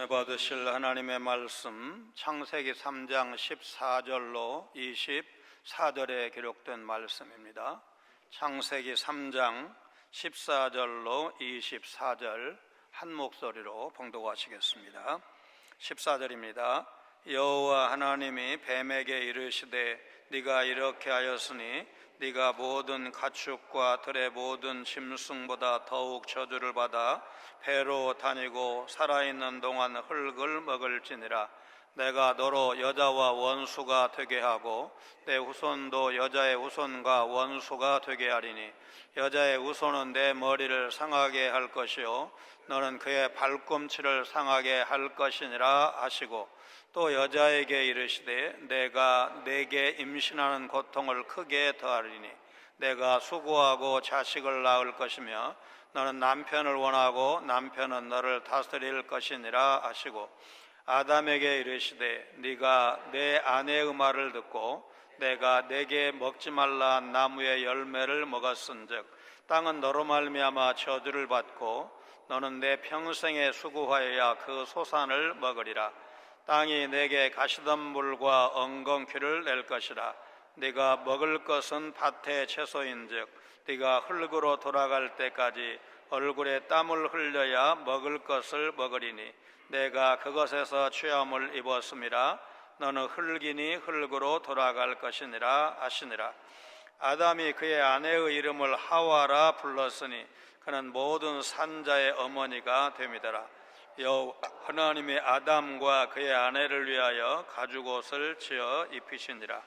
은혜 받으실 하나님의 말씀 창세기 3장 14절로 24절에 기록된 말씀입니다. 창세기 3장 14절로 24절 한 목소리로 봉독하시겠습니다. 14절입니다. 여호와 하나님이 뱀에게 이르시되 네가 이렇게 하였으니 네가 모든 가축과 들의 모든 짐승보다 더욱 저주를 받아 배로 다니고 살아있는 동안 흙을 먹을지니라. 내가 너로 여자와 원수가 되게 하고 내 후손도 여자의 후손과 원수가 되게 하리니 여자의 후손은 내 머리를 상하게 할 것이요 너는 그의 발꿈치를 상하게 할 것이니라 하시고, 또 여자에게 이르시되 내가 네게 임신하는 고통을 크게 더하리니 내가 수고하고 자식을 낳을 것이며 너는 남편을 원하고 남편은 너를 다스릴 것이니라 하시고, 아담에게 이르시되 네가 내 아내의 말을 듣고 내가 네게 먹지 말라 한 나무의 열매를 먹었은즉 땅은 너로 말미암아 저주를 받고 너는 내 평생에 수고하여야 그 소산을 먹으리라. 땅이 내게 가시덤불과 엉겅퀴를 낼 것이라. 네가 먹을 것은 밭의 채소인즉 네가 흙으로 돌아갈 때까지 얼굴에 땀을 흘려야 먹을 것을 먹으리니 내가 그것에서 취함을 입었음이라. 너는 흙이니 흙으로 돌아갈 것이니라 하시니라. 아담이 그의 아내의 이름을 하와라 불렀으니 그는 모든 산자의 어머니가 됨이더라. 여호와 하나님이 아담과 그의 아내를 위하여 가죽옷을 지어 입히시니라.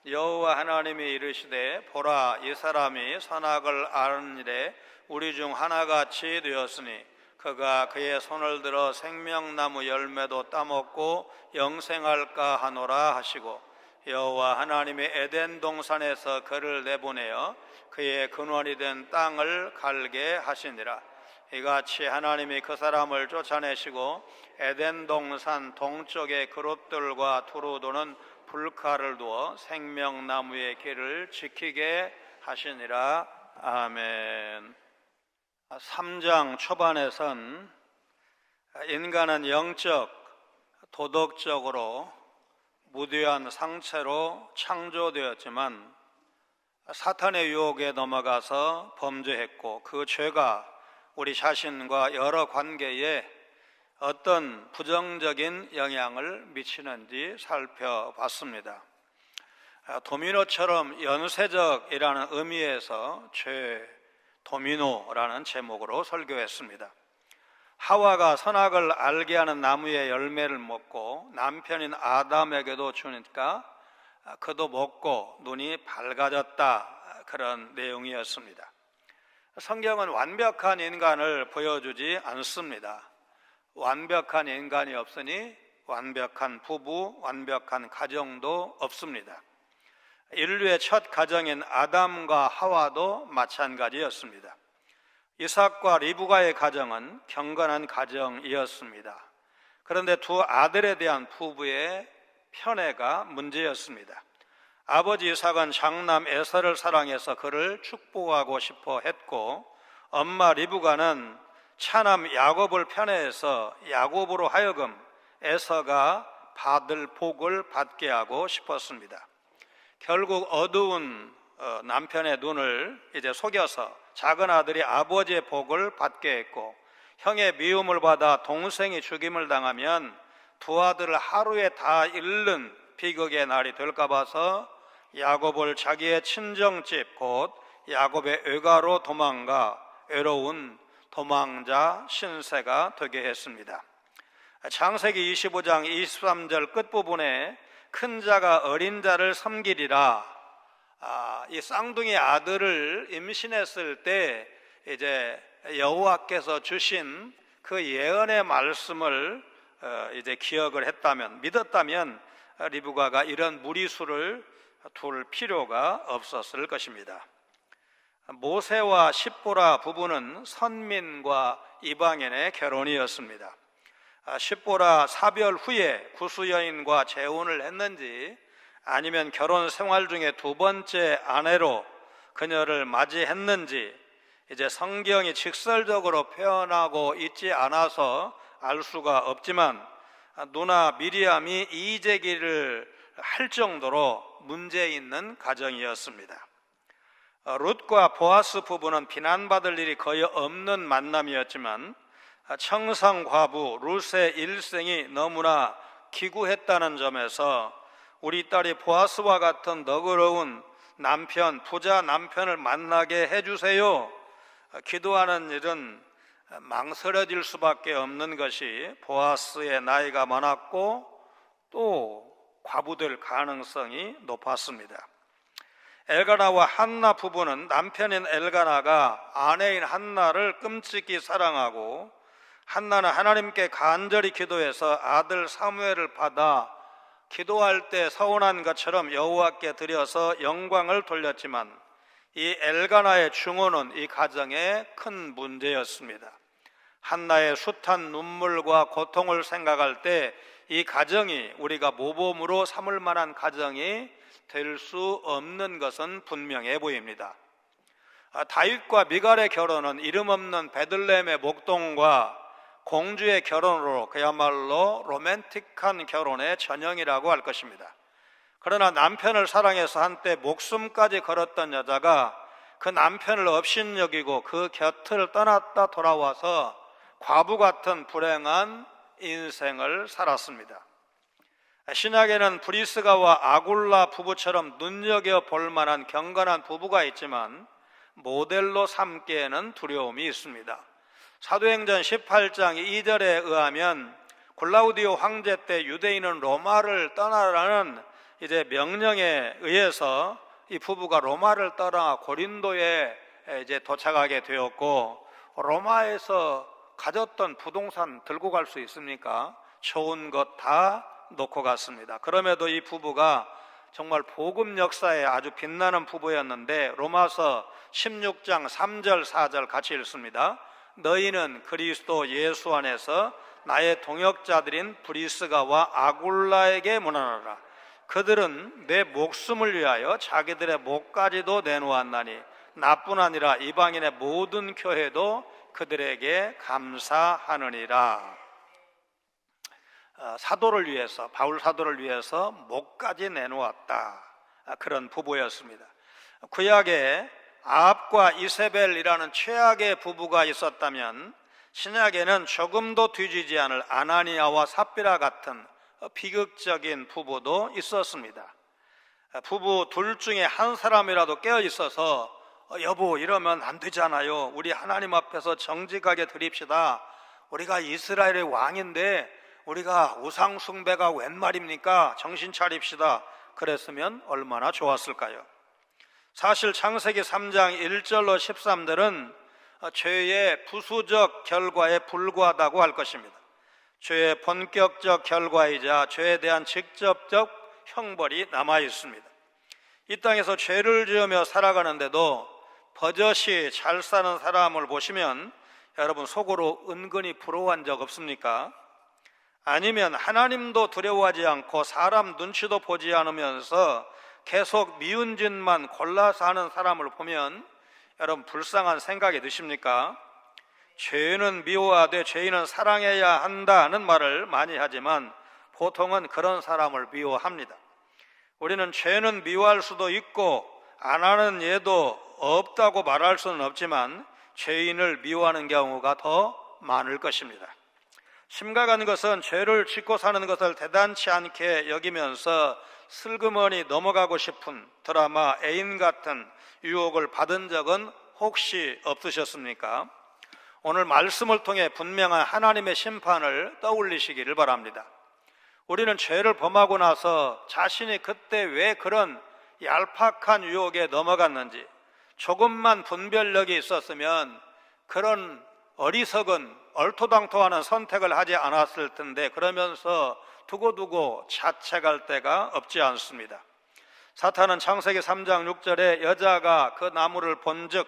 여호와 하나님이 이르시되 보라, 이 사람이 선악을 아는 일에 우리 중 하나같이 되었으니 그가 그의 손을 들어 생명나무 열매도 따먹고 영생할까 하노라 하시고, 여호와 하나님이 에덴 동산에서 그를 내보내어 그의 근원이 된 땅을 갈게 하시니라. 이같이 하나님이 그 사람을 쫓아내시고 에덴 동산 동쪽의 그룹들과 두루 도는 불칼을 두어 생명나무의 길을 지키게 하시니라. 아멘. 3장 초반에선 인간은 영적, 도덕적으로 무디한 상태로 창조되었지만 사탄의 유혹에 넘어가서 범죄했고 그 죄가 우리 자신과 여러 관계에 어떤 부정적인 영향을 미치는지 살펴봤습니다. 도미노처럼 연쇄적이라는 의미에서 죄 도미노라는 제목으로 설교했습니다. 하와가 선악을 알게 하는 나무의 열매를 먹고 남편인 아담에게도 주니까 그도 먹고 눈이 밝아졌다, 그런 내용이었습니다. 성경은 완벽한 인간을 보여주지 않습니다. 완벽한 인간이 없으니 완벽한 부부, 완벽한 가정도 없습니다. 인류의 첫 가정인 아담과 하와도 마찬가지였습니다. 이삭과 리브가의 가정은 경건한 가정이었습니다. 그런데 두 아들에 대한 부부의 편애가 문제였습니다. 아버지 이삭은 장남 에서를 사랑해서 그를 축복하고 싶어 했고, 엄마 리브가는 차남 야곱을 편애해서 야곱으로 하여금 에서가 받을 복을 받게 하고 싶었습니다. 결국 어두운 남편의 눈을 이제 속여서 작은 아들이 아버지의 복을 받게 했고, 형의 미움을 받아 동생이 죽임을 당하면 두 아들을 하루에 다 잃는 비극의 날이 될까 봐서 야곱을 자기의 친정집, 곧 야곱의 외가로 도망가 외로운 도망자 신세가 되게 했습니다. 창세기 25장 23절 끝부분에 큰 자가 어린 자를 섬기리라, 이 쌍둥이 아들을 임신했을 때 이제 여호와께서 주신 그 예언의 말씀을 이제 기억을 했다면, 믿었다면 리브가가 이런 무리수를 둘 필요가 없었을 것입니다. 모세와 십보라 부부는 선민과 이방인의 결혼이었습니다. 십보라 사별 후에 구수 여인과 재혼을 했는지 아니면 결혼 생활 중에 두 번째 아내로 그녀를 맞이했는지 이제 성경이 직설적으로 표현하고 있지 않아서 알 수가 없지만 누나 미리암이 이의제기를 할 정도로 문제 있는 가정이었습니다. 룻과 보아스 부부는 비난받을 일이 거의 없는 만남이었지만 청성과부 룻의 일생이 너무나 기구했다는 점에서 우리 딸이 보아스와 같은 너그러운 남편, 부자 남편을 만나게 해주세요. 기도하는 일은 망설여질 수밖에 없는 것이 보아스의 나이가 많았고 또 과부될 가능성이 높았습니다. 엘가나와 한나 부부는 남편인 엘가나가 아내인 한나를 끔찍이 사랑하고 한나는 하나님께 간절히 기도해서 아들 사무엘을 받아 기도할 때 서운한 것처럼 여호와께 드려서 영광을 돌렸지만 이 엘가나의 증오는 이 가정의 큰 문제였습니다. 한나의 숱한 눈물과 고통을 생각할 때 이 가정이 우리가 모범으로 삼을 만한 가정이 될 수 없는 것은 분명해 보입니다. 다윗과 미갈의 결혼은 이름 없는 베들레헴의 목동과 공주의 결혼으로 그야말로 로맨틱한 결혼의 전형이라고 할 것입니다. 그러나 남편을 사랑해서 한때 목숨까지 걸었던 여자가 그 남편을 업신여기고 그 곁을 떠났다 돌아와서 과부 같은 불행한 인생을 살았습니다. 신약에는 브리스가와 아굴라 부부처럼 눈여겨볼 만한 경건한 부부가 있지만 모델로 삼기에는 두려움이 있습니다. 사도행전 18장 2절에 의하면 글라우디오 황제 때 유대인은 로마를 떠나라는 이제 명령에 의해서 이 부부가 로마를 떠나 고린도에 이제 도착하게 되었고, 로마에서 가졌던 부동산 들고 갈 수 있습니까? 좋은 것 다 놓고 갔습니다. 그럼에도 이 부부가 정말 복음 역사에 아주 빛나는 부부였는데 로마서 16장 3절 4절 같이 읽습니다. 너희는 그리스도 예수 안에서 나의 동역자들인 브리스가와 아굴라에게 문안하라. 그들은 내 목숨을 위하여 자기들의 목까지도 내놓았나니 나뿐 아니라 이방인의 모든 교회도 그들에게 감사하느니라. 사도를 위해서, 바울 사도를 위해서 목까지 내놓았다. 그런 부부였습니다. 구약에 아합과 이세벨이라는 최악의 부부가 있었다면 신약에는 조금도 뒤지지 않을 아나니아와 삽비라 같은 비극적인 부부도 있었습니다. 부부 둘 중에 한 사람이라도 깨어 있어서 여보 이러면 안 되잖아요. 우리 하나님 앞에서 정직하게 드립시다. 우리가 이스라엘의 왕인데 우리가 우상 숭배가 웬 말입니까? 정신 차립시다. 그랬으면 얼마나 좋았을까요? 사실 창세기 3장 1절로 13절은 죄의 부수적 결과에 불과하다고 할 것입니다. 죄의 본격적 결과이자 죄에 대한 직접적 형벌이 남아 있습니다. 이 땅에서 죄를 지으며 살아가는데도 버젓이 잘 사는 사람을 보시면 여러분 속으로 은근히 부러워한 적 없습니까? 아니면 하나님도 두려워하지 않고 사람 눈치도 보지 않으면서 계속 미운 짓만 골라서 하는 사람을 보면 여러분 불쌍한 생각이 드십니까? 죄인은 미워하되 죄인은 사랑해야 한다는 말을 많이 하지만 보통은 그런 사람을 미워합니다. 우리는 죄는 미워할 수도 있고 안 하는 예도 없다고 말할 수는 없지만 죄인을 미워하는 경우가 더 많을 것입니다. 심각한 것은 죄를 짓고 사는 것을 대단치 않게 여기면서 슬그머니 넘어가고 싶은 드라마 애인 같은 유혹을 받은 적은 혹시 없으셨습니까? 오늘 말씀을 통해 분명한 하나님의 심판을 떠올리시기를 바랍니다. 우리는 죄를 범하고 나서 자신이 그때 왜 그런 얄팍한 유혹에 넘어갔는지 조금만 분별력이 있었으면 그런 어리석은 얼토당토하는 선택을 하지 않았을 텐데 그러면서 두고두고 자책할 때가 없지 않습니다. 사탄은 창세기 3장 6절에 여자가 그 나무를 본즉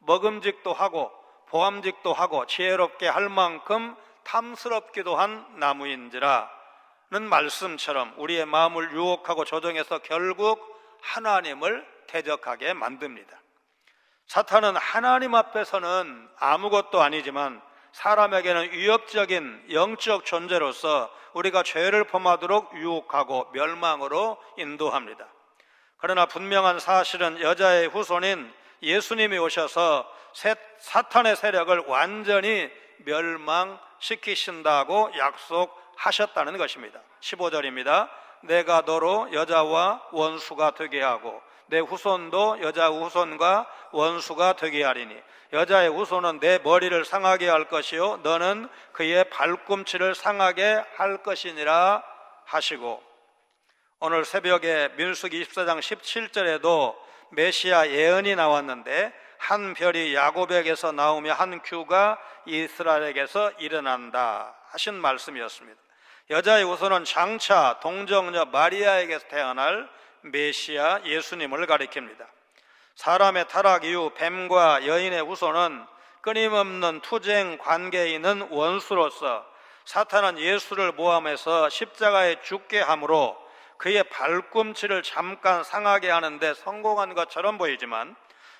먹음직도 하고 보암직도 하고 지혜롭게 할 만큼 탐스럽기도 한 나무인지라는 말씀처럼 우리의 마음을 유혹하고 조종해서 결국 하나님을 대적하게 만듭니다. 사탄은 하나님 앞에서는 아무것도 아니지만 사람에게는 위협적인 영적 존재로서 우리가 죄를 범하도록 유혹하고 멸망으로 인도합니다. 그러나 분명한 사실은 여자의 후손인 예수님이 오셔서 사탄의 세력을 완전히 멸망시키신다고 약속하셨다는 것입니다. 15절입니다. 내가 너로 여자와 원수가 되게 하고 내 후손도 여자 후손과 원수가 되게 하리니 여자의 후손은 내 머리를 상하게 할 것이요 너는 그의 발꿈치를 상하게 할 것이니라 하시고, 오늘 새벽에 민수기 24장 17절에도 메시아 예언이 나왔는데 한 별이 야곱에게서 나오며 한 규가 이스라엘에게서 일어난다 하신 말씀이었습니다. 여자의 후손은 장차 동정녀 마리아에게서 태어날 메시아 예수님을 가리킵니다. 사람의 타락 이후 뱀과 여인의 후손은 끊임없는 투쟁 관계에 있는 원수로서 사탄은 예수를 모함해서 십자가에 죽게 함으로 그의 발꿈치를 잠깐 상하게 하는데 성공한 것처럼 보이지만,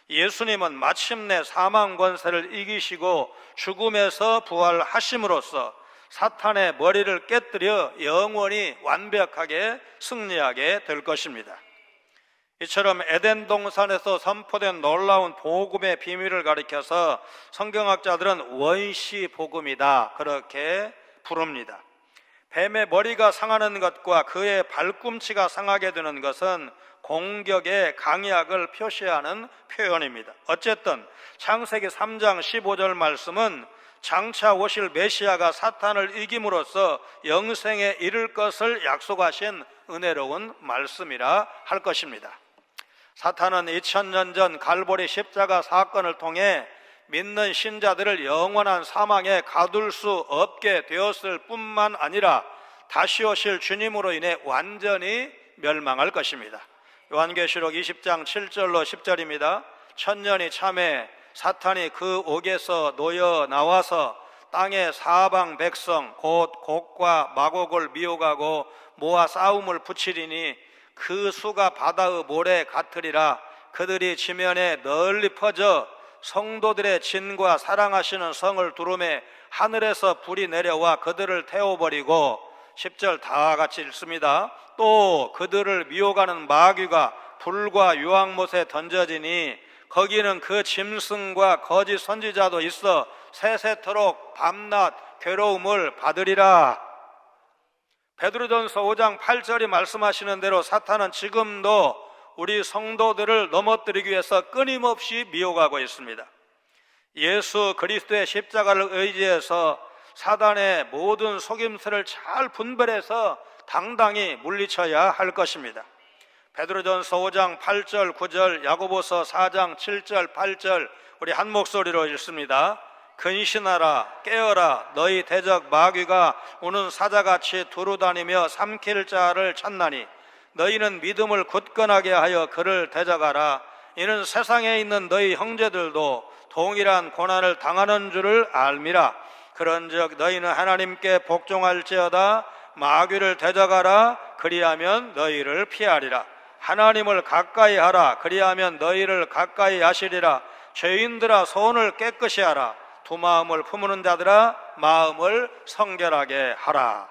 예수님은 마침내 사망 권세를 이기시고 죽음에서 부활하심으로써 사탄의 머리를 깨뜨려 영원히 완벽하게 승리하게 될 것입니다. 이처럼 에덴 동산에서 선포된 놀라운 복음의 비밀을 가리켜서 성경학자들은 원시 복음이다 그렇게 부릅니다. 뱀의 머리가 상하는 것과 그의 발꿈치가 상하게 되는 것은 공격의 강약을 표시하는 표현입니다. 어쨌든 창세기 3장 15절 말씀은 장차 오실 메시아가 사탄을 이김으로써 영생에 이를 것을 약속하신 은혜로운 말씀이라 할 것입니다. 사탄은 2000년 전 갈보리 십자가 사건을 통해 믿는 신자들을 영원한 사망에 가둘 수 없게 되었을 뿐만 아니라 다시 오실 주님으로 인해 완전히 멸망할 것입니다. 요한계시록 20장 7절로 10절입니다. 천년이 참에 사탄이 그 옥에서 놓여 나와서 땅의 사방 백성 곧 곡과 마곡을 미혹하고 모아 싸움을 붙이리니 그 수가 바다의 모래 같으리라. 그들이 지면에 널리 퍼져 성도들의 진과 사랑하시는 성을 두루매 하늘에서 불이 내려와 그들을 태워버리고, 10절 다 같이 읽습니다. 또 그들을 미혹하는 마귀가 불과 유황못에 던져지니 거기는 그 짐승과 거짓 선지자도 있어 세세토록 밤낮 괴로움을 받으리라. 베드로전서 5장 8절이 말씀하시는 대로 사탄은 지금도 우리 성도들을 넘어뜨리기 위해서 끊임없이 미혹하고 있습니다. 예수 그리스도의 십자가를 의지해서 사단의 모든 속임수를 잘 분별해서 당당히 물리쳐야 할 것입니다. 베드로전서 5장 8절 9절, 야고보서 4장 7절 8절 우리 한 목소리로 읽습니다. 근신하라 깨어라, 너희 대적 마귀가 우는 사자같이 두루다니며 삼킬 자를 찾나니 너희는 믿음을 굳건하게 하여 그를 대적하라. 이는 세상에 있는 너희 형제들도 동일한 고난을 당하는 줄을 알미라. 그런즉 너희는 하나님께 복종할지어다. 마귀를 대적하라. 그리하면 너희를 피하리라. 하나님을 가까이 하라. 그리하면 너희를 가까이 하시리라. 죄인들아 손을 깨끗이 하라. 두 마음을 품는 자들아 마음을 성결하게 하라.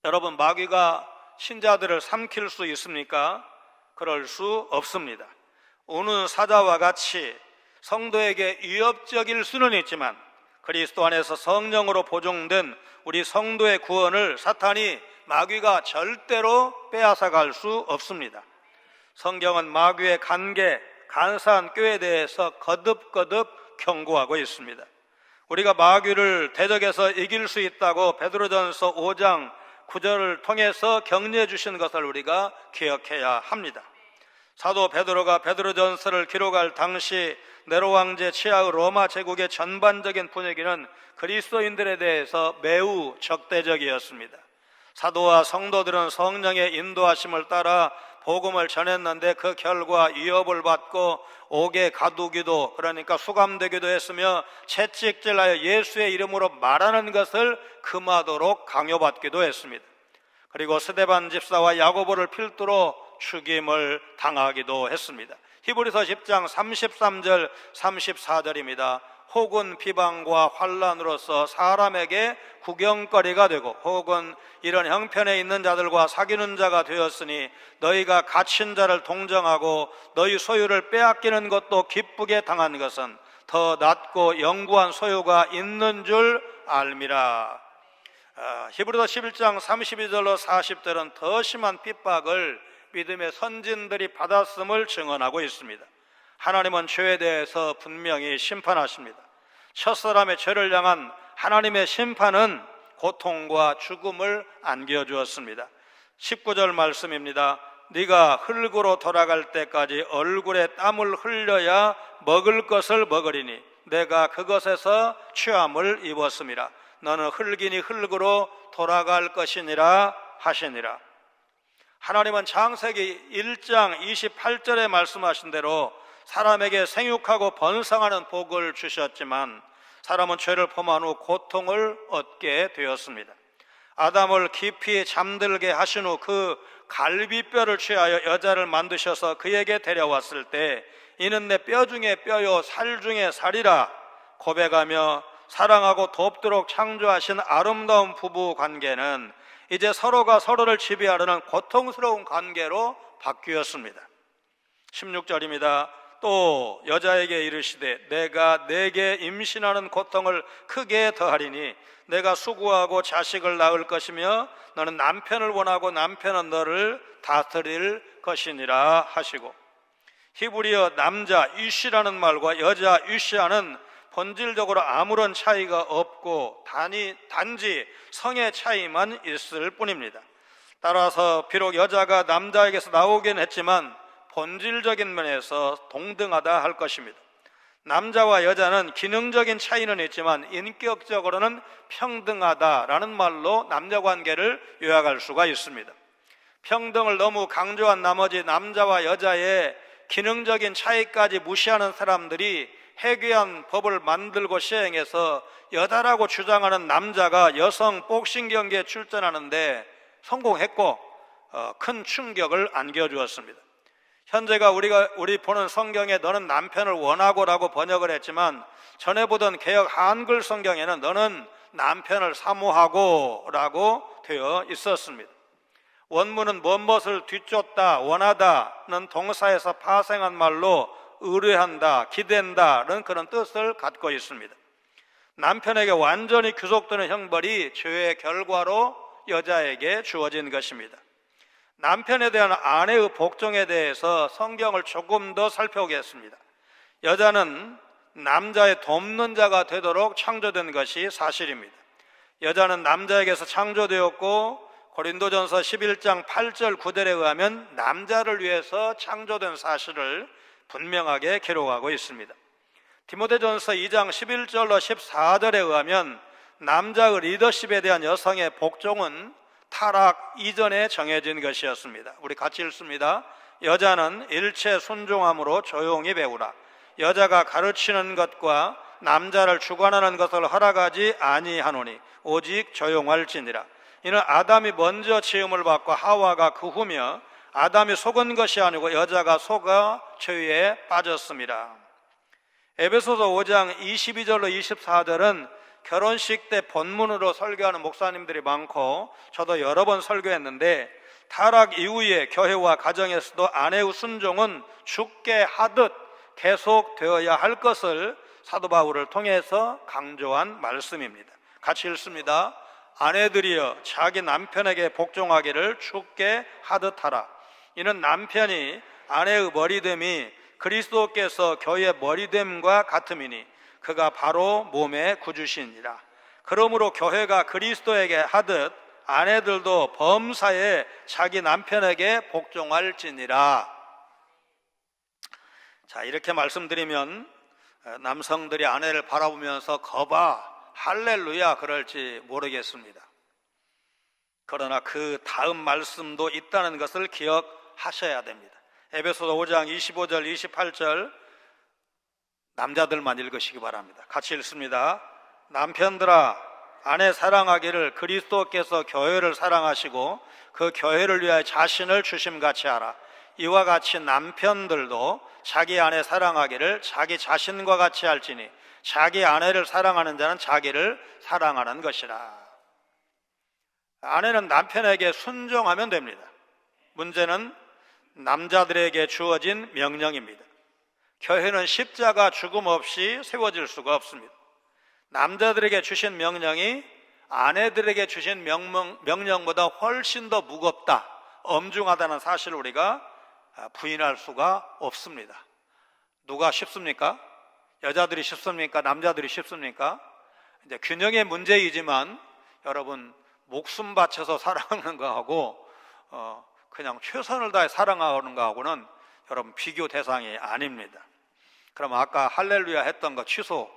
여러분, 마귀가 신자들을 삼킬 수 있습니까? 그럴 수 없습니다. 우는 사자와 같이 성도에게 위협적일 수는 있지만 그리스도 안에서 성령으로 보존된 우리 성도의 구원을 사탄이 마귀가 절대로 빼앗아갈 수 없습니다. 성경은 마귀의 간사한 꾀에 대해서 거듭거듭 경고하고 있습니다. 우리가 마귀를 대적해서 이길 수 있다고 베드로전서 5장 9절을 통해서 격려해 주신 것을 우리가 기억해야 합니다. 사도 베드로가 베드로전서를 기록할 당시 네로 황제 치하의 로마 제국의 전반적인 분위기는 그리스도인들에 대해서 매우 적대적이었습니다. 사도와 성도들은 성령의 인도하심을 따라 복음을 전했는데 그 결과 위협을 받고 옥에 가두기도, 그러니까 수감되기도 했으며 채찍질하여 예수의 이름으로 말하는 것을 금하도록 강요받기도 했습니다. 그리고 스데반 집사와 야고보를 필두로 죽임을 당하기도 했습니다. 히브리서 10장 33절 34절입니다. 혹은 비방과 환난으로서 사람에게 구경거리가 되고 혹은 이런 형편에 있는 자들과 사귀는 자가 되었으니 너희가 갇힌 자를 동정하고 너희 소유를 빼앗기는 것도 기쁘게 당한 것은 더 낫고 영구한 소유가 있는 줄 알미라. 히브리서 11장 32절로 40절은 더 심한 핍박을 믿음의 선진들이 받았음을 증언하고 있습니다. 하나님은 죄에 대해서 분명히 심판하십니다. 첫사람의 죄를 향한 하나님의 심판은 고통과 죽음을 안겨주었습니다. 19절 말씀입니다. 네가 흙으로 돌아갈 때까지 얼굴에 땀을 흘려야 먹을 것을 먹으리니 내가 그것에서 취함을 입었음이라. 너는 흙이니 흙으로 돌아갈 것이니라 하시니라. 하나님은 창세기 1장 28절에 말씀하신 대로 사람에게 생육하고 번성하는 복을 주셨지만 사람은 죄를 범한 후 고통을 얻게 되었습니다. 아담을 깊이 잠들게 하신 후 그 갈비뼈를 취하여 여자를 만드셔서 그에게 데려왔을 때 이는 내 뼈 중에 뼈요 살 중에 살이라 고백하며 사랑하고 돕도록 창조하신 아름다운 부부 관계는 이제 서로가 서로를 지배하려는 고통스러운 관계로 바뀌었습니다. 16절입니다. 또 여자에게 이르시되 내가 내게 임신하는 고통을 크게 더하리니 내가 수고하고 자식을 낳을 것이며 너는 남편을 원하고 남편은 너를 다스릴 것이니라 하시고, 히브리어 남자 이시라는 말과 여자 이시아는 본질적으로 아무런 차이가 없고 단지 성의 차이만 있을 뿐입니다. 따라서 비록 여자가 남자에게서 나오긴 했지만 본질적인 면에서 동등하다 할 것입니다. 남자와 여자는 기능적인 차이는 있지만 인격적으로는 평등하다라는 말로 남녀 관계를 요약할 수가 있습니다. 평등을 너무 강조한 나머지 남자와 여자의 기능적인 차이까지 무시하는 사람들이 해괴한 법을 만들고 시행해서 여자라고 주장하는 남자가 여성 복싱 경기에 출전하는데 성공했고 큰 충격을 안겨주었습니다. 현재가 우리 보는 성경에 너는 남편을 원하고라고 번역을 했지만 전에 보던 개역 한글 성경에는 너는 남편을 사모하고 라고 되어 있었습니다. 원문은 무엇을 뒤쫓다, 원하다는 동사에서 파생한 말로 의뢰한다, 기댄다는 그런 뜻을 갖고 있습니다. 남편에게 완전히 귀속되는 형벌이 죄의 결과로 여자에게 주어진 것입니다. 남편에 대한 아내의 복종에 대해서 성경을 조금 더 살펴보겠습니다. 여자는 남자의 돕는 자가 되도록 창조된 것이 사실입니다. 여자는 남자에게서 창조되었고 고린도전서 11장 8절 9절에 의하면 남자를 위해서 창조된 사실을 분명하게 기록하고 있습니다. 디모데전서 2장 11절로 14절에 의하면 남자의 리더십에 대한 여성의 복종은 타락 이전에 정해진 것이었습니다. 우리 같이 읽습니다. 여자는 일체 순종함으로 조용히 배우라. 여자가 가르치는 것과 남자를 주관하는 것을 허락하지 아니하노니 오직 조용할지니라. 이는 아담이 먼저 지음을 받고 하와가 그 후며 아담이 속은 것이 아니고 여자가 속아 죄에 빠졌습니다. 에베소서 5장 22절로 24절은 결혼식 때 본문으로 설교하는 목사님들이 많고 저도 여러 번 설교했는데 타락 이후에 교회와 가정에서도 아내의 순종은 죽게 하듯 계속되어야 할 것을 사도 바울을 통해서 강조한 말씀입니다. 같이 읽습니다. 아내들이여 자기 남편에게 복종하기를 죽게 하듯 하라. 이는 남편이 아내의 머리됨이 그리스도께서 교회의 머리됨과 같음이니 그가 바로 몸의 구주시니라. 그러므로 교회가 그리스도에게 하듯 아내들도 범사에 자기 남편에게 복종할지니라. 자, 이렇게 말씀드리면 남성들이 아내를 바라보면서 거봐 할렐루야 그럴지 모르겠습니다. 그러나 그 다음 말씀도 있다는 것을 기억하셔야 됩니다. 에베소서 5장 25절 28절 남자들만 읽으시기 바랍니다. 같이 읽습니다. 남편들아 아내 사랑하기를 그리스도께서 교회를 사랑하시고 그 교회를 위하여 자신을 주심같이 하라. 이와 같이 남편들도 자기 아내 사랑하기를 자기 자신과 같이 할지니 자기 아내를 사랑하는 자는 자기를 사랑하는 것이라. 아내는 남편에게 순종하면 됩니다. 문제는 남자들에게 주어진 명령입니다. 교회는 십자가 죽음 없이 세워질 수가 없습니다. 남자들에게 주신 명령이 아내들에게 주신 명령보다 훨씬 더 무겁다, 엄중하다는 사실을 우리가 부인할 수가 없습니다. 누가 쉽습니까? 여자들이 쉽습니까? 남자들이 쉽습니까? 이제 균형의 문제이지만 여러분, 목숨 바쳐서 사랑하는 거하고 그냥 최선을 다해 사랑하는 거하고는 여러분 비교 대상이 아닙니다. 그럼 아까 할렐루야 했던 거 취소.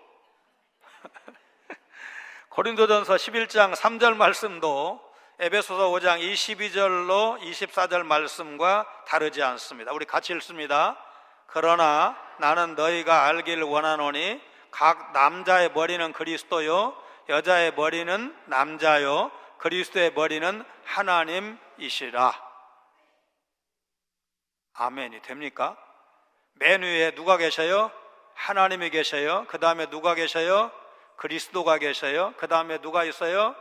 고린도전서 11장 3절 말씀도 에베소서 5장 22절로 24절 말씀과 다르지 않습니다. 우리 같이 읽습니다. 그러나 나는 너희가 알기를 원하노니 각 남자의 머리는 그리스도요 여자의 머리는 남자요 그리스도의 머리는 하나님이시라. 아멘이 됩니까? 맨 위에 누가 계셔요? 하나님이 계셔요. 그 다음에 누가 계셔요? 그리스도가 계셔요. 그 다음에 누가 있어요?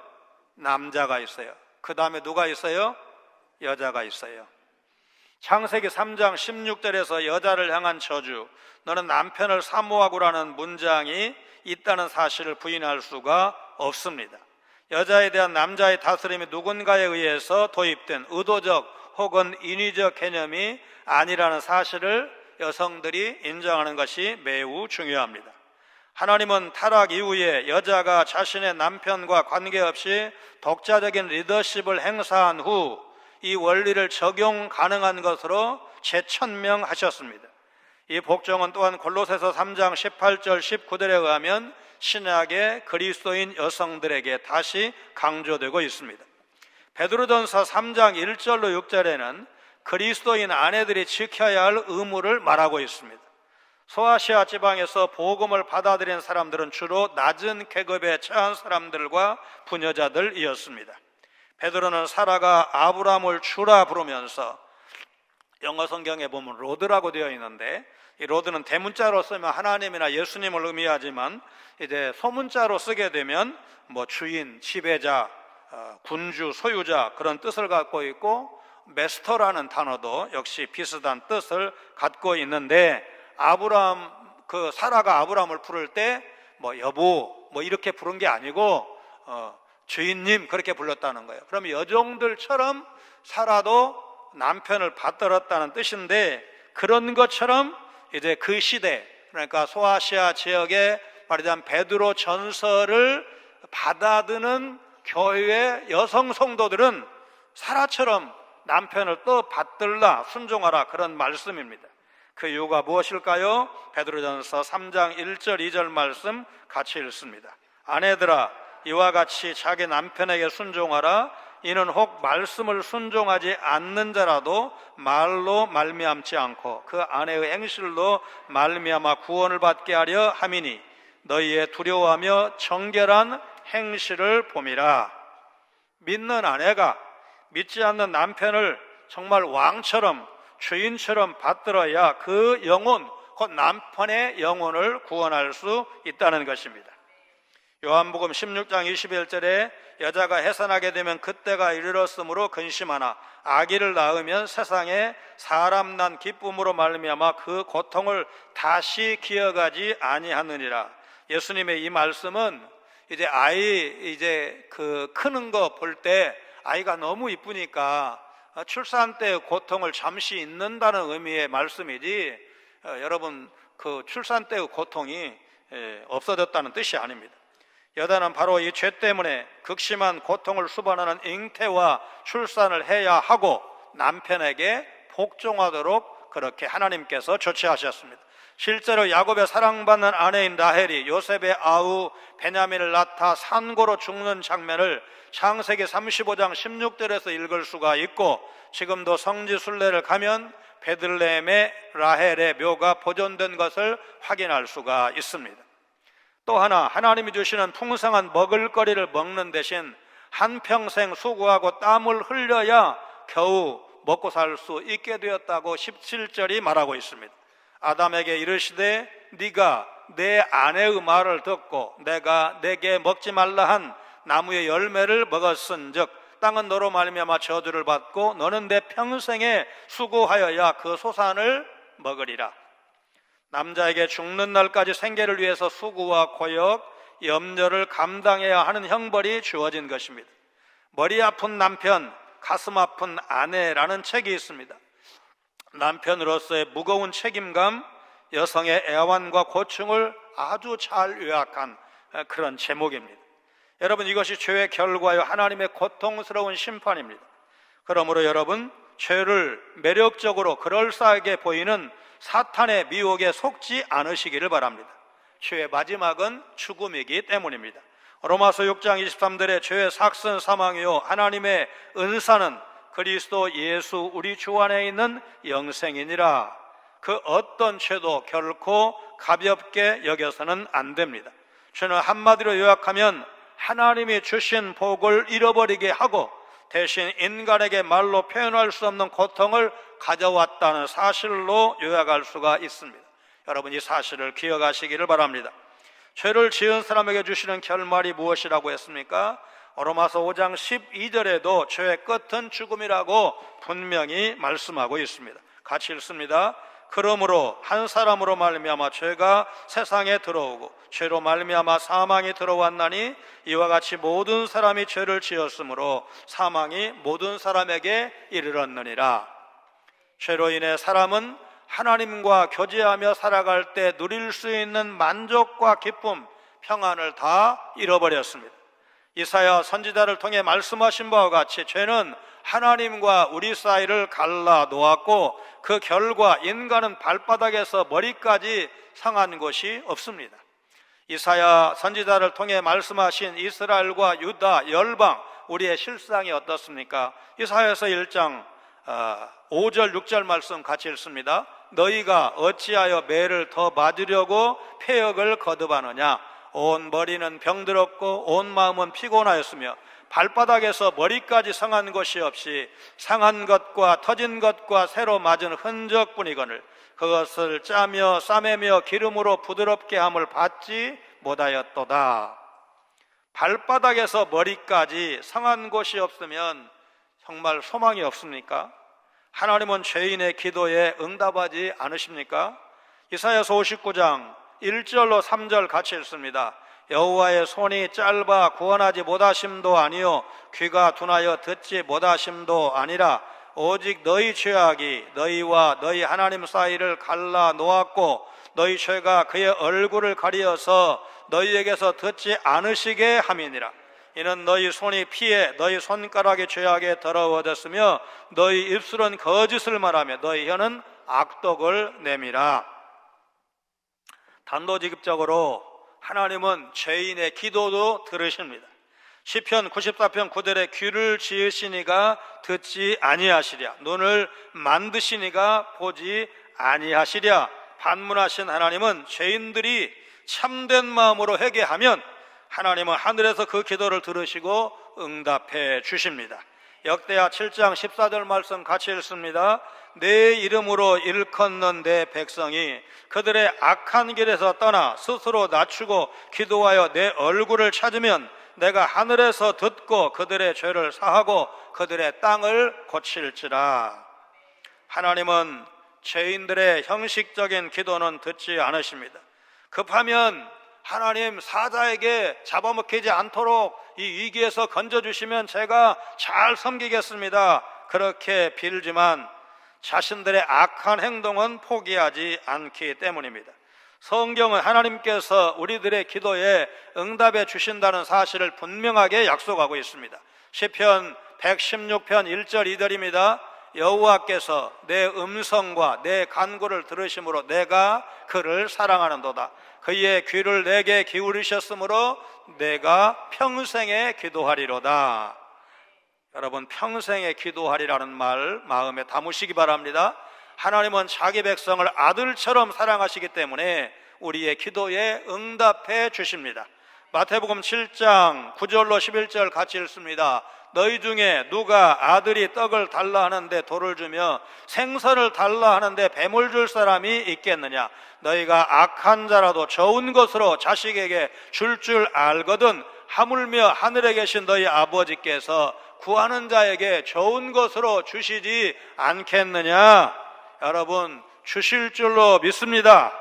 남자가 있어요. 그 다음에 누가 있어요? 여자가 있어요. 창세기 3장 16절에서 여자를 향한 저주, 너는 남편을 사모하고라는 문장이 있다는 사실을 부인할 수가 없습니다. 여자에 대한 남자의 다스림이 누군가에 의해서 도입된 의도적 혹은 인위적 개념이 아니라는 사실을 여성들이 인정하는 것이 매우 중요합니다. 하나님은 타락 이후에 여자가 자신의 남편과 관계없이 독자적인 리더십을 행사한 후 이 원리를 적용 가능한 것으로 재천명하셨습니다. 이 복종은 또한 골로새서 3장 18절 19절에 의하면 신약의 그리스도인 여성들에게 다시 강조되고 있습니다. 베드로전서 3장 1절로 6절에는 그리스도인 아내들이 지켜야 할 의무를 말하고 있습니다. 소아시아 지방에서 복음을 받아들인 사람들은 주로 낮은 계급에 처한 사람들과 부녀자들이었습니다. 베드로는 사라가 아브라함을 주라 부르면서, 영어 성경에 보면 로드라고 되어 있는데 이 로드는 대문자로 쓰면 하나님이나 예수님을 의미하지만 이제 소문자로 쓰게 되면 주인, 지배자, 군주, 소유자 그런 뜻을 갖고 있고, 메스터라는 단어도 역시 비슷한 뜻을 갖고 있는데, 아브라함, 사라가 아브라함을 부를 때 여보 이렇게 부른 게 아니고 주인님 그렇게 불렀다는 거예요. 그러면 여종들처럼 사라도 남편을 받들었다는 뜻인데, 그런 것처럼 이제 그 시대, 그러니까 소아시아 지역에 말하자면 베드로 전서를 받아드는 교회의 여성 성도들은 사라처럼 남편을 또 받들라, 순종하라, 그런 말씀입니다. 그 이유가 무엇일까요? 베드로전서 3장 1절 2절 말씀 같이 읽습니다. 아내들아, 이와 같이 자기 남편에게 순종하라. 이는 혹 말씀을 순종하지 않는 자라도 말로 말미암지 않고 그 아내의 행실로 말미암아 구원을 받게 하려 함이니 너희의 두려워하며 정결한 행실을 봄이라. 믿는 아내가 믿지 않는 남편을 정말 왕처럼, 주인처럼 받들어야 그 영혼, 곧 남편의 영혼을 구원할 수 있다는 것입니다. 요한복음 16장 21절에 여자가 해산하게 되면 그때가 이르렀으므로 근심하나 아기를 낳으면 세상에 사람 난 기쁨으로 말미암아 그 고통을 다시 기억하지 아니하느니라. 예수님의 이 말씀은 이제 크는 거 볼 때 아이가 너무 이쁘니까 출산 때의 고통을 잠시 잊는다는 의미의 말씀이지, 여러분 출산 때의 고통이 없어졌다는 뜻이 아닙니다. 여자는 바로 이 죄 때문에 극심한 고통을 수반하는 잉태와 출산을 해야 하고 남편에게 복종하도록 그렇게 하나님께서 조치하셨습니다. 실제로 야곱의 사랑받는 아내인 라헬이 요셉의 아우 베냐민을 낳다 산고로 죽는 장면을 창세기 35장 16절에서 읽을 수가 있고, 지금도 성지 순례를 가면 베들레헴의 라헬의 묘가 보존된 것을 확인할 수가 있습니다. 또 하나, 하나님이 주시는 풍성한 먹을거리를 먹는 대신 한평생 수고하고 땀을 흘려야 겨우 먹고 살 수 있게 되었다고 17절이 말하고 있습니다. 아담에게 이르시되 네가 내 아내의 말을 듣고 내가 내게 먹지 말라 한 나무의 열매를 먹었은즉 땅은 너로 말미암아 저주를 받고 너는 내 평생에 수고하여야 그 소산을 먹으리라. 남자에게 죽는 날까지 생계를 위해서 수고와 고역, 염려를 감당해야 하는 형벌이 주어진 것입니다. 머리 아픈 남편, 가슴 아픈 아내라는 책이 있습니다. 남편으로서의 무거운 책임감, 여성의 애환과 고충을 아주 잘 요약한 그런 제목입니다. 여러분, 이것이 죄의 결과요 하나님의 고통스러운 심판입니다. 그러므로 여러분, 죄를 매력적으로 그럴싸하게 보이는 사탄의 미혹에 속지 않으시기를 바랍니다. 죄의 마지막은 죽음이기 때문입니다. 로마서 6장 23절에 죄의 삭슨 사망이요 하나님의 은사는 그리스도 예수 우리 주 안에 있는 영생이니라. 그 어떤 죄도 결코 가볍게 여겨서는 안 됩니다. 죄는 한마디로 요약하면 하나님이 주신 복을 잃어버리게 하고 대신 인간에게 말로 표현할 수 없는 고통을 가져왔다는 사실로 요약할 수가 있습니다. 여러분, 이 사실을 기억하시기를 바랍니다. 죄를 지은 사람에게 주시는 결말이 무엇이라고 했습니까? 로마서 5장 12절에도 죄의 끝은 죽음이라고 분명히 말씀하고 있습니다. 같이 읽습니다. 그러므로 한 사람으로 말미암아 죄가 세상에 들어오고 죄로 말미암아 사망이 들어왔나니 이와 같이 모든 사람이 죄를 지었으므로 사망이 모든 사람에게 이르렀느니라. 죄로 인해 사람은 하나님과 교제하며 살아갈 때 누릴 수 있는 만족과 기쁨, 평안을 다 잃어버렸습니다. 이사야 선지자를 통해 말씀하신 바와 같이 죄는 하나님과 우리 사이를 갈라 놓았고 그 결과 인간은 발바닥에서 머리까지 상한 것이 없습니다. 이사야 선지자를 통해 말씀하신 이스라엘과 유다 열방, 우리의 실상이 어떻습니까? 이사야서 1장 5절 6절 말씀 같이 읽습니다. 너희가 어찌하여 매를 더 맞으려고 폐역을 거듭하느냐? 온 머리는 병들었고 온 마음은 피곤하였으며 발바닥에서 머리까지 상한 것이 없이 상한 것과 터진 것과 새로 맞은 흔적뿐이거늘 그것을 짜며 싸매며 기름으로 부드럽게 함을 받지 못하였도다. 발바닥에서 머리까지 상한 곳이 없으면 정말 소망이 없습니까? 하나님은 죄인의 기도에 응답하지 않으십니까? 이사야서 59장 1절로 3절 같이 읽습니다. 여호와의 손이 짧아 구원하지 못하심도 아니요 귀가 둔하여 듣지 못하심도 아니라 오직 너희 죄악이 너희와 너희 하나님 사이를 갈라 놓았고 너희 죄가 그의 얼굴을 가리어서 너희에게서 듣지 않으시게 함이니라. 이는 너희 손이 피해 너희 손가락이 죄악에 더러워졌으며 너희 입술은 거짓을 말하며 너희 혀는 악독을 내밀어. 단도직입적으로 하나님은 죄인의 기도도 들으십니다. 시편 94편 9절에 귀를 지으시니가 듣지 아니하시랴 눈을 만드시니가 보지 아니하시랴. 반문하신 하나님은 죄인들이 참된 마음으로 회개하면 하나님은 하늘에서 그 기도를 들으시고 응답해 주십니다. 역대하 7장 14절 말씀 같이 읽습니다. 내 이름으로 일컫는 내 백성이 그들의 악한 길에서 떠나 스스로 낮추고 기도하여 내 얼굴을 찾으면 내가 하늘에서 듣고 그들의 죄를 사하고 그들의 땅을 고칠지라. 하나님은 죄인들의 형식적인 기도는 듣지 않으십니다. 급하면 하나님 사자에게 잡아먹히지 않도록 이 위기에서 건져주시면 제가 잘 섬기겠습니다. 그렇게 빌지만 자신들의 악한 행동은 포기하지 않기 때문입니다. 성경은 하나님께서 우리들의 기도에 응답해 주신다는 사실을 분명하게 약속하고 있습니다. 시편 116편 1절 2절입니다. 여호와께서 내 음성과 내 간구를 들으심으로 내가 그를 사랑하는도다. 그의 귀를 내게 기울이셨으므로 내가 평생에 기도하리로다. 여러분, 평생에 기도하리라는 말 마음에 담으시기 바랍니다. 하나님은 자기 백성을 아들처럼 사랑하시기 때문에 우리의 기도에 응답해 주십니다. 마태복음 7장 9절로 11절 같이 읽습니다. 너희 중에 누가 아들이 떡을 달라 하는데 돌을 주며 생선을 달라 하는데 뱀을 줄 사람이 있겠느냐? 너희가 악한 자라도 좋은 것으로 자식에게 줄 알거든 하물며 하늘에 계신 너희 아버지께서 구하는 자에게 좋은 것으로 주시지 않겠느냐? 여러분, 주실 줄로 믿습니다.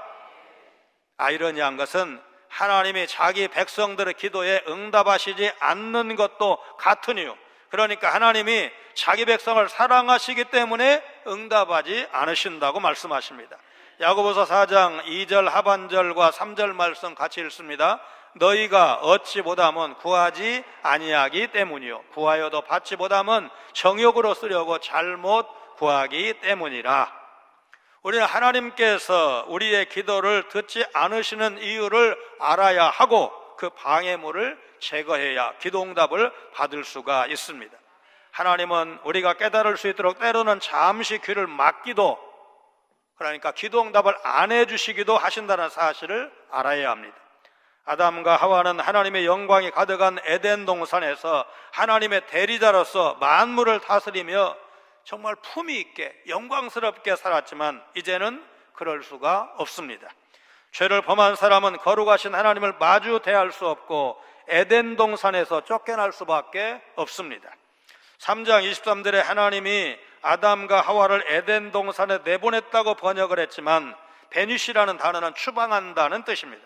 아이러니한 것은 하나님이 자기 백성들의 기도에 응답하시지 않는 것도 같은 이유, 그러니까 하나님이 자기 백성을 사랑하시기 때문에 응답하지 않으신다고 말씀하십니다. 야고보서 4장 2절 하반절과 3절 말씀 같이 읽습니다. 너희가 얻지 못하면 구하지 아니하기 때문이요 구하여도 받지 못하면 정욕으로 쓰려고 잘못 구하기 때문이라. 우리는 하나님께서 우리의 기도를 듣지 않으시는 이유를 알아야 하고 그 방해물을 제거해야 기도응답을 받을 수가 있습니다. 하나님은 우리가 깨달을 수 있도록 때로는 잠시 귀를 막기도, 그러니까 기도응답을 안 해주시기도 하신다는 사실을 알아야 합니다. 아담과 하와는 하나님의 영광이 가득한 에덴 동산에서 하나님의 대리자로서 만물을 다스리며 정말 품위 있게 영광스럽게 살았지만 이제는 그럴 수가 없습니다. 죄를 범한 사람은 거룩하신 하나님을 마주 대할 수 없고 에덴 동산에서 쫓겨날 수밖에 없습니다. 3장 23절에 하나님이 아담과 하와를 에덴 동산에 내보냈다고 번역을 했지만 베니시라는 단어는 추방한다는 뜻입니다.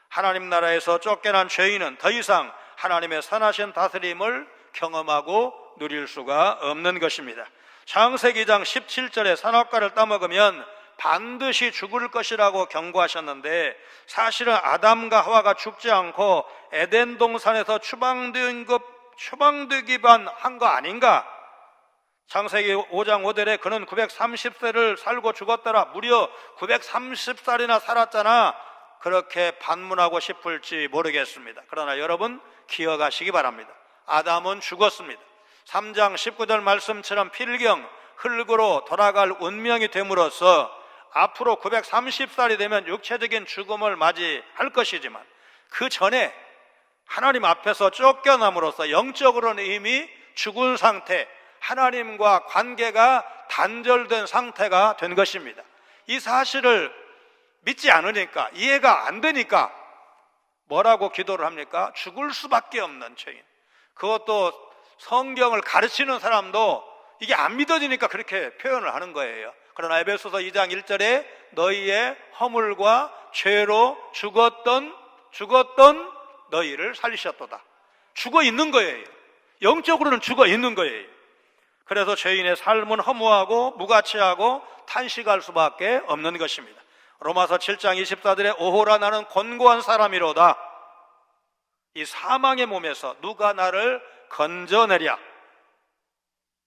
하나님 나라에서 쫓겨난 죄인은 더 이상 하나님의 선하신 다스림을 경험하고 누릴 수가 없는 것입니다. 창세기 2장 17절에 선악과를 따먹으면 반드시 죽을 것이라고 경고하셨는데 사실은 아담과 하와가 죽지 않고 에덴 동산에서 추방되기만 한 거 아닌가? 창세기 5장 5절에 그는 930세를 살고 죽었더라. 무려 930살이나 살았잖아. 그렇게 반문하고 싶을지 모르겠습니다. 그러나 여러분 기억하시기 바랍니다. 아담은 죽었습니다. 3장 19절 말씀처럼 필경 흙으로 돌아갈 운명이 됨으로써 앞으로 930살이 되면 육체적인 죽음을 맞이할 것이지만 그 전에 하나님 앞에서 쫓겨남으로써 영적으로는 이미 죽은 상태, 하나님과 관계가 단절된 상태가 된 것입니다. 이 사실을 믿지 않으니까, 이해가 안 되니까 뭐라고 기도를 합니까? 죽을 수밖에 없는 죄인. 그것도 성경을 가르치는 사람도 이게 안 믿어지니까 그렇게 표현을 하는 거예요. 그러나 에베소서 2장 1절에 너희의 허물과 죄로 죽었던 너희를 살리셨도다. 죽어 있는 거예요. 영적으로는 죽어 있는 거예요. 그래서 죄인의 삶은 허무하고 무가치하고 탄식할 수밖에 없는 것입니다. 로마서 7장 24절에 오호라 나는 곤고한 사람이로다. 이 사망의 몸에서 누가 나를 건져내랴.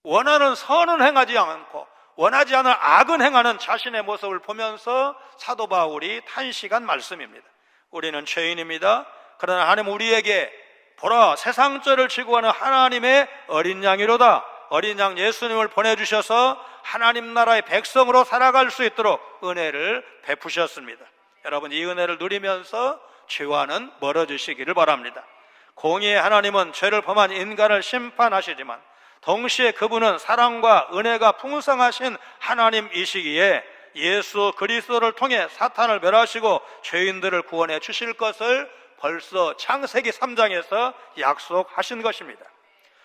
원하는 선은 행하지 않고 원하지 않은 악은 행하는 자신의 모습을 보면서 사도 바울이 탄식한 말씀입니다. 우리는 죄인입니다. 그러나 하나님 우리에게 보라 세상죄를 지고 가는 하나님의 어린 양이로다. 어린 양 예수님을 보내주셔서 하나님 나라의 백성으로 살아갈 수 있도록 은혜를 베푸셨습니다. 여러분 이 은혜를 누리면서 죄와는 멀어지시기를 바랍니다. 공의의 하나님은 죄를 범한 인간을 심판하시지만 동시에 그분은 사랑과 은혜가 풍성하신 하나님이시기에 예수 그리스도를 통해 사탄을 멸하시고 죄인들을 구원해 주실 것을 벌써 창세기 3장에서 약속하신 것입니다.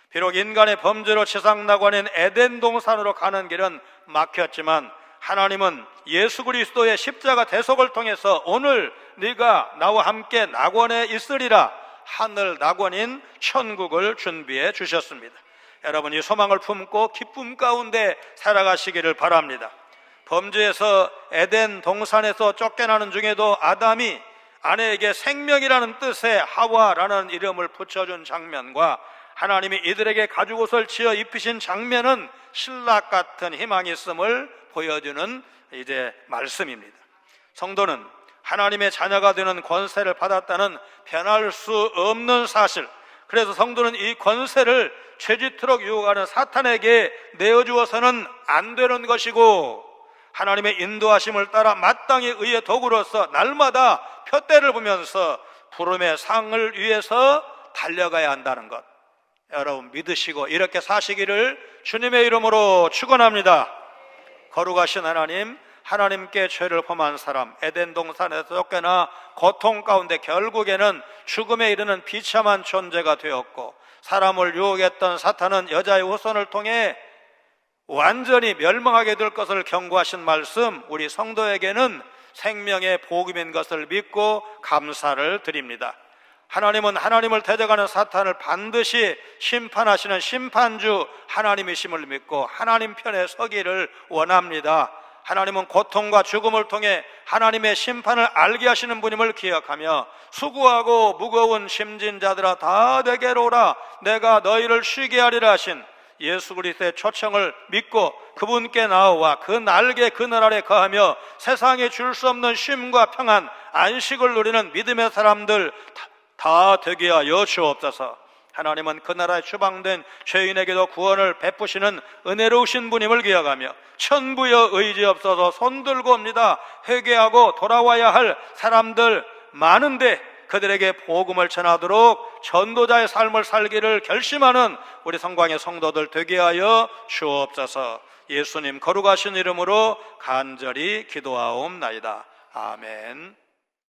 비록 인간의 범죄로 지상낙원인 에덴 동산으로 가는 길은 막혔지만 하나님은 예수 그리스도의 십자가 대속을 통해서 오늘 네가 나와 함께 낙원에 있으리라 하늘 낙원인 천국을 준비해 주셨습니다. 여러분 이 소망을 품고 기쁨 가운데 살아가시기를 바랍니다. 범죄에서 에덴 동산에서 쫓겨나는 중에도 아담이 아내에게 생명이라는 뜻의 하와라는 이름을 붙여준 장면과 하나님이 이들에게 가죽옷을 지어 입히신 장면은 신락 같은 희망이 있음을 보여주는 이제 말씀입니다. 성도는 하나님의 자녀가 되는 권세를 받았다는 변할 수 없는 사실, 그래서 성도는 이 권세를 죄짓도록 유혹하는 사탄에게 내어주어서는 안 되는 것이고 하나님의 인도하심을 따라 마땅히 의의 도구로서 날마다 표대를 보면서 부름의 상을 위해서 달려가야 한다는 것, 여러분 믿으시고 이렇게 사시기를 주님의 이름으로 축원합니다. 거룩하신 하나님, 하나님께 죄를 범한 사람, 에덴 동산에서 쫓겨나 고통 가운데 결국에는 죽음에 이르는 비참한 존재가 되었고, 사람을 유혹했던 사탄은 여자의 후손을 통해 완전히 멸망하게 될 것을 경고하신 말씀, 우리 성도에게는 생명의 복음인 것을 믿고 감사를 드립니다. 하나님은 하나님을 대적하는 사탄을 반드시 심판하시는 심판주 하나님이심을 믿고 하나님 편에 서기를 원합니다. 하나님은 고통과 죽음을 통해 하나님의 심판을 알게 하시는 분임을 기억하며, 수고하고 무거운 심진 자들아 다 내게로 오라, 내가 너희를 쉬게 하리라 하신 예수 그리스도의 초청을 믿고 그분께 나와 그 날개 그늘 아래 거하며 세상에 줄 수 없는 쉼과 평안, 안식을 누리는 믿음의 사람들 다 되게 하여 주옵소서. 하나님은 그 나라에 추방된 죄인에게도 구원을 베푸시는 은혜로우신 분임을 기억하며, 천부여 의지없어서 손들고 옵니다. 회개하고 돌아와야 할 사람들 많은데 그들에게 복음을 전하도록 전도자의 삶을 살기를 결심하는 우리 성광의 성도들 되게 하여 주옵소서. 예수님 거룩하신 이름으로 간절히 기도하옵나이다. 아멘.